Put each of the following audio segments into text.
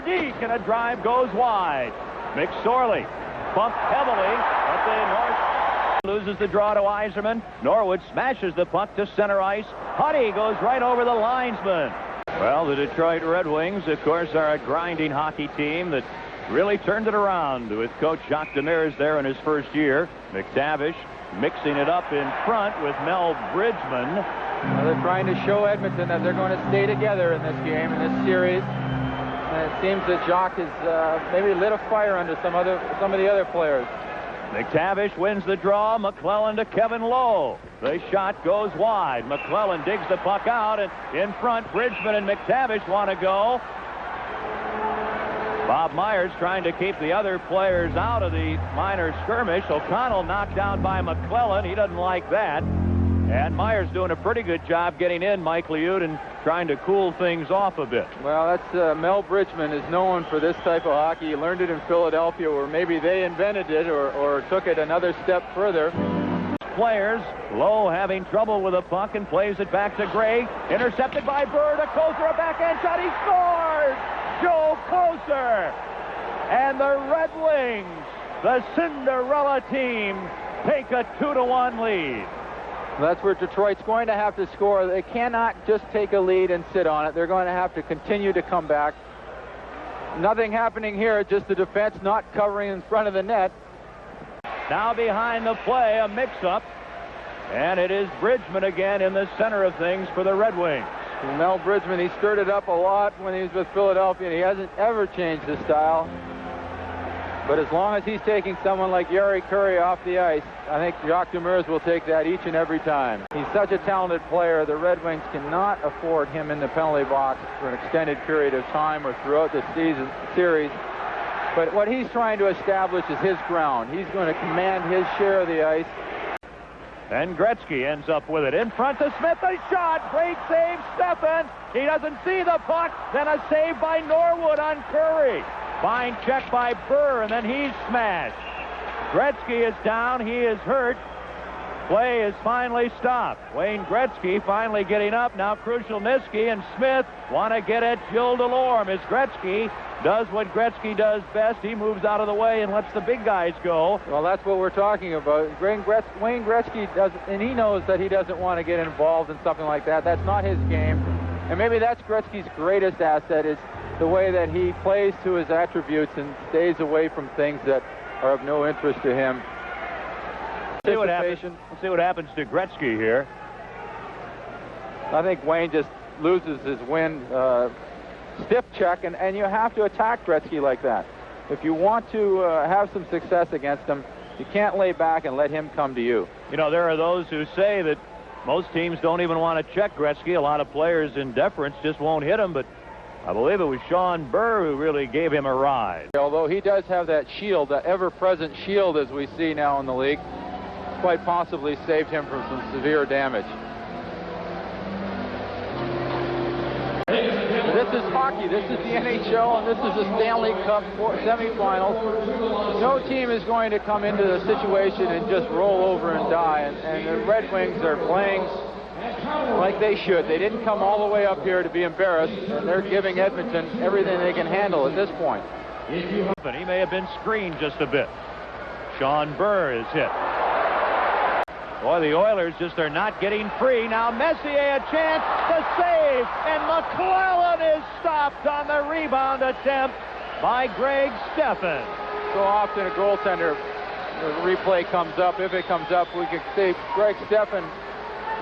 for Deke, and a drive goes wide. McSorley bumped heavily, but the North loses the draw to Yzerman. Norwood smashes the puck to center ice. Huddy goes right over the linesman. Well, the Detroit Red Wings, of course, are a grinding hockey team that really turned it around with coach Jacques Demers there in his first year. McTavish mixing it up in front with Mel Bridgman. Well, they're trying to show Edmonton that they're going to stay together in this game, in this series. And it seems that Jacques has maybe lit a fire under some of the other players. McTavish wins the draw. McClelland to Kevin Lowe. The shot goes wide. McClelland digs the puck out, and in front, Bridgman and McTavish want to go. Bob Myers trying to keep the other players out of the minor skirmish. O'Connell knocked down by McClelland. He doesn't like that. And Myers doing a pretty good job getting in, Mike Liut, and trying to cool things off a bit. Well, that's Mel Bridgman is known for this type of hockey. He learned it in Philadelphia, where maybe they invented it or took it another step further. Players, Lowe having trouble with the puck and plays it back to Gray. Intercepted by Burr to Kocur, a backhand shot. He scores! Joe Kocur! And the Red Wings, the Cinderella team, take a 2-1 lead. That's where Detroit's going to have to score. They cannot just take a lead and sit on it. They're going to have to continue to come back. Nothing happening here, just the defense not covering in front of the net. Now behind the play, a mix-up. And it is Bridgman again in the center of things for the Red Wings. Mel Bridgman, he stirred it up a lot when he was with Philadelphia, and he hasn't ever changed his style. But as long as he's taking someone like Yari Curry off the ice, I think Jacques Demers will take that each and every time. He's such a talented player, the Red Wings cannot afford him in the penalty box for an extended period of time or throughout the series. But what he's trying to establish is his ground. He's going to command his share of the ice. And Gretzky ends up with it. In front to Smith, a shot. Great save, Stefan. He doesn't see the puck. Then a save by Norwood on Curry. Fine check by Burr, and then he's smashed. Gretzky is down. He is hurt. Play is finally stopped. Wayne Gretzky finally getting up. Now Krushelnyski and Smith want to get at Gilles Delorme as Gretzky does what Gretzky does best. He moves out of the way and lets the big guys go. Well, that's what we're talking about. Wayne Gretzky does, and he knows that he doesn't want to get involved in something like that. That's not his game. And maybe that's Gretzky's greatest asset, is the way that he plays to his attributes and stays away from things that are of no interest to him. Let's see what happens to Gretzky here. I think Wayne just loses his wind. Stiff check, and you have to attack Gretzky like that. If you want to have some success against him, you can't lay back and let him come to you. You know, there are those who say that most teams don't even want to check Gretzky. A lot of players in deference just won't hit him, but I believe it was Sean Burr who really gave him a ride. Although he does have that shield, that ever-present shield as we see now in the league, quite possibly saved him from some severe damage. This is hockey. This is the NHL, and this is the Stanley Cup semifinals. No team is going to come into the situation and just roll over and die, and the Red Wings are playing like they should. They didn't come all the way up here to be embarrassed, and they're giving Edmonton everything they can handle at this point. He may have been screened just a bit. Sean Burr is hit. Boy, the Oilers just are not getting free. Now Messier a chance to save, and McClelland is stopped on the rebound attempt by Greg Stephan. So often a goaltender, the replay comes up. If it comes up, we can see Greg Stephan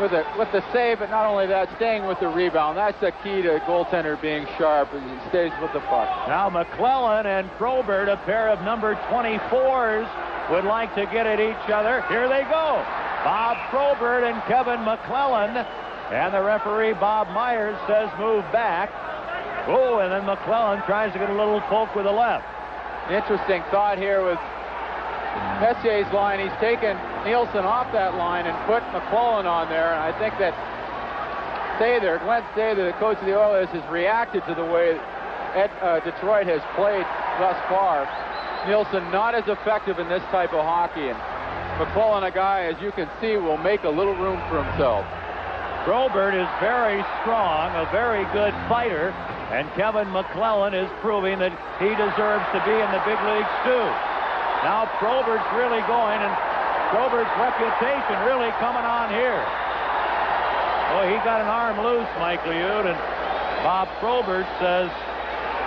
with the save, but not only that, staying with the rebound. That's the key to a goaltender being sharp, and he stays with the puck. Now McClelland and Probert, a pair of number 24s, would like to get at each other. Here they go. Bob Probert and Kevin McClelland, and the referee Bob Myers says move back. Oh, and then McClelland tries to get a little poke with the left. Interesting thought here with Messier's line. He's taken Nielsen off that line and put McClelland on there, and I think that Glenn Sather, the coach of the Oilers, has reacted to the way Detroit has played thus far. Nielsen not as effective in this type of hockey, and McClelland, a guy, as you can see, will make a little room for himself. Probert is very strong, a very good fighter, And Kevin McClelland is proving that he deserves to be in the big leagues too. Now Probert's really going, and Probert's reputation really coming on here. Boy, he got an arm loose, Mike Liud, and Bob Probert says,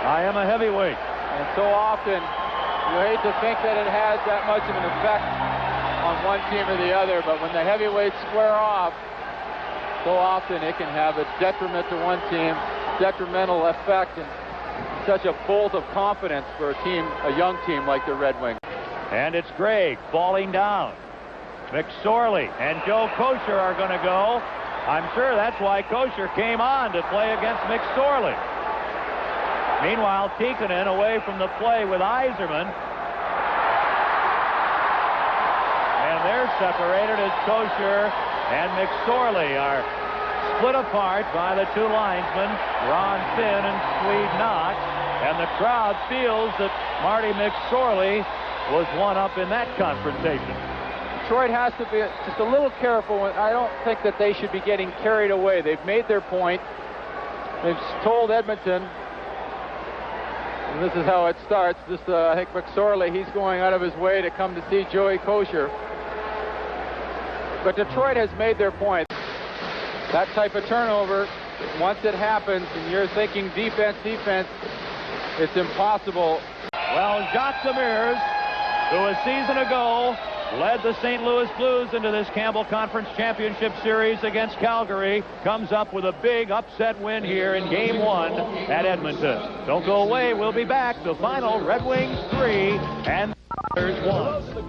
I am a heavyweight. And so often, you hate to think that it has that much of an effect on one team or the other, but when the heavyweights square off, so often it can have a detriment to one team, detrimental effect, and such a bolt of confidence for a team, a young team like the Red Wings. And it's Gregg falling down. McSorley and Joe Kocur are going to go. I'm sure that's why Kocur came on to play against McSorley. Meanwhile, Tikkanen away from the play with Yzerman. And they're separated as Kocur and McSorley are split apart by the two linesmen, Ron Finn and Swede Knox. And the crowd feels that Marty McSorley was one up in that confrontation. Detroit has to be just a little careful. I don't think that they should be getting carried away. They've made their point. They've told Edmonton, and this is how it starts. I think McSorley, he's going out of his way to come to see Joey Kocur. But Detroit has made their point. That type of turnover, once it happens and you're thinking defense, it's impossible. Well, Jacques Demers, who a season ago led the St. Louis Blues into this Campbell Conference Championship Series against Calgary, comes up with a big upset win here in Game 1 at Edmonton. Don't go away. We'll be back. The final, Red Wings 3 and Oilers 1.